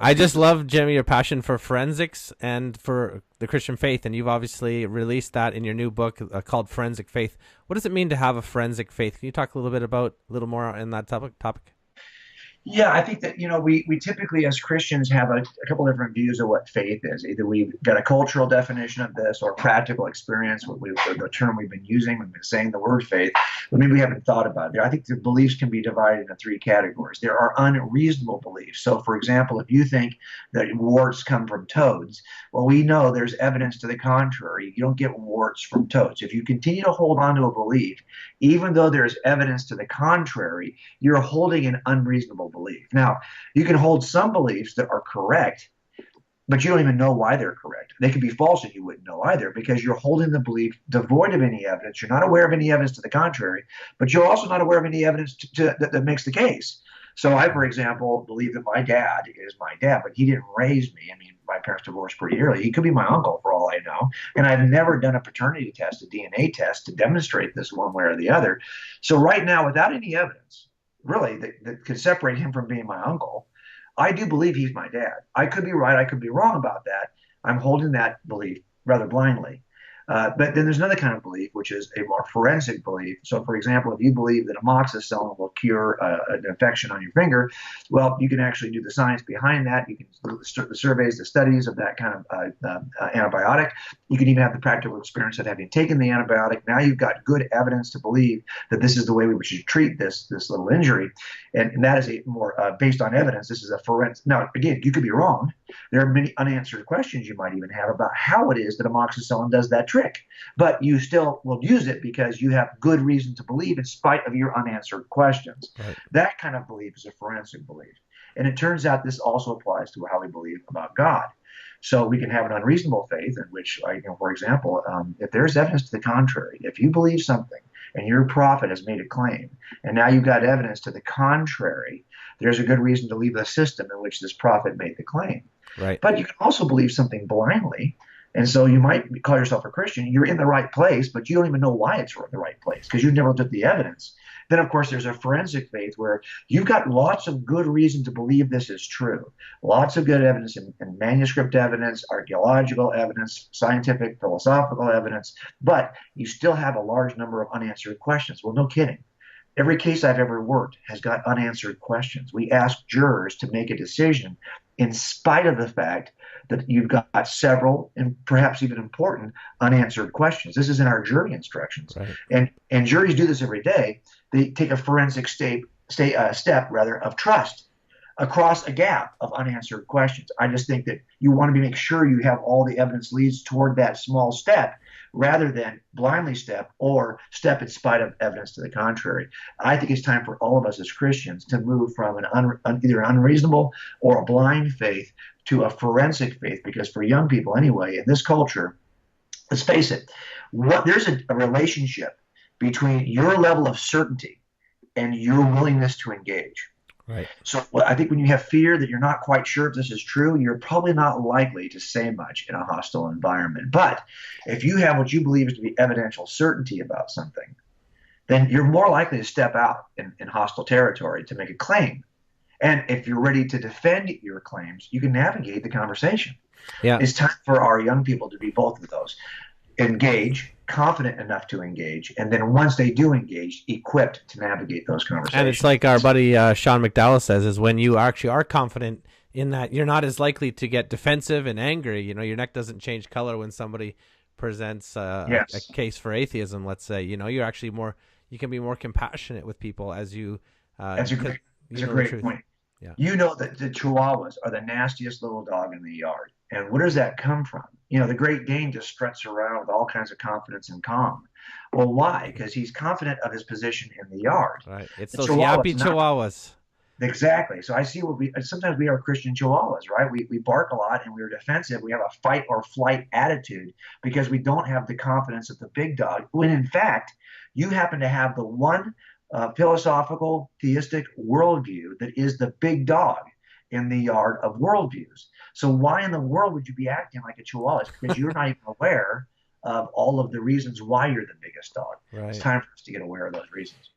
I just love, Jimmy, your passion for forensics and for the Christian faith, and you've obviously released that in your new book called Forensic Faith. What does it mean to have a forensic faith? Can you talk a little bit about a little more in that topic? Yeah, I think that, we typically as Christians have a couple different views of what faith is. Either we've got a cultural definition of this or practical experience, the term we've been using, we've been saying the word faith, but maybe we haven't thought about it. I think the beliefs can be divided into three categories. There are unreasonable beliefs. So, for example, if you think that warts come from toads, well, we know there's evidence to the contrary. You don't get warts from toads. If you continue to hold on to a belief, even though there's evidence to the contrary, you're holding an unreasonable belief. Now, you can hold some beliefs that are correct, but you don't even know why they're correct. They could be false and you wouldn't know either because you're holding the belief devoid of any evidence. You're not aware of any evidence to the contrary, but you're also not aware of any evidence that makes the case. So I, for example, believe that my dad is my dad, but he didn't raise me. I mean, my parents divorced pretty early. He could be my uncle for all I know. And I've never done a paternity test, a DNA test to demonstrate this one way or the other. So right now, without any evidence, really, that could separate him from being my uncle, I do believe he's my dad. I could be right. I could be wrong about that. I'm holding that belief rather blindly. But then there's another kind of belief, which is a more forensic belief. So, for example, if you believe that amoxicillin will cure an infection on your finger, well, you can actually do the science behind that. You can do the surveys, the studies of that kind of antibiotic. You can even have the practical experience of having taken the antibiotic. Now you've got good evidence to believe that this is the way we should treat this little injury. And that is a more based on evidence. This is a forensic. Now, again, you could be wrong. There are many unanswered questions you might even have about how it is that amoxicillin does that trick. But you still will use it because you have good reason to believe in spite of your unanswered questions. Right. That kind of belief is a forensic belief. And it turns out this also applies to how we believe about God. So we can have an unreasonable faith in which, for example, if there's evidence to the contrary, if you believe something and your prophet has made a claim, and now you've got evidence to the contrary, there's a good reason to leave the system in which this prophet made the claim. Right. But you can also believe something blindly. And so you might call yourself a Christian. You're in the right place, but you don't even know why it's in the right place because you've never looked at the evidence. Then, of course, there's a forensic faith where you've got lots of good reason to believe this is true. Lots of good evidence in manuscript evidence, archaeological evidence, scientific, philosophical evidence, but you still have a large number of unanswered questions. Well, no kidding. Every case I've ever worked has got unanswered questions. We ask jurors to make a decision in spite of the fact that you've got several and perhaps even important unanswered questions. This is in our jury instructions. Right. And juries do this every day. They take a forensic step of trust across a gap of unanswered questions. I just think that you want to make sure you have all the evidence leads toward that small step rather than blindly step or step in spite of evidence to the contrary. I think it's time for all of us as Christians to move from either an unreasonable or a blind faith to a forensic faith, because for young people anyway, in this culture, let's face it, there's a relationship between your level of certainty and your willingness to engage. Right. So I think when you have fear that you're not quite sure if this is true, you're probably not likely to say much in a hostile environment. But if you have what you believe is to be evidential certainty about something, then you're more likely to step out in hostile territory to make a claim. And if you're ready to defend your claims, you can navigate the conversation. Yeah. It's time for our young people to be both of those. Engage, confident enough to engage, and then once they do engage, equipped to navigate those conversations. And it's like our buddy Sean McDowell says, is when you actually are confident in that, you're not as likely to get defensive and angry. You know, your neck doesn't change color when somebody presents Yes. a case for atheism, let's say. You know, you're actually you can be more compassionate with people as you That's a great, you that's a know the great truth. point. Yeah. You know that the Chihuahuas are the nastiest little dog in the yard. And where does that come from? The Great Dane just struts around with all kinds of confidence and calm. Well, why? Because he's confident of his position in the yard. Right. It's The those Chihuahua's yappy not. chihuahuas. Exactly. So I see sometimes we are Christian Chihuahuas, right? We bark a lot and we're defensive. We have a fight or flight attitude because we don't have the confidence of the big dog. When in fact, you happen to have the one philosophical, theistic worldview that is the big dog in the yard of worldviews. So why in the world would you be acting like a chihuahua? It's because you're not even aware of all of the reasons why you're the biggest dog. It's Right. time for us to get aware of those reasons.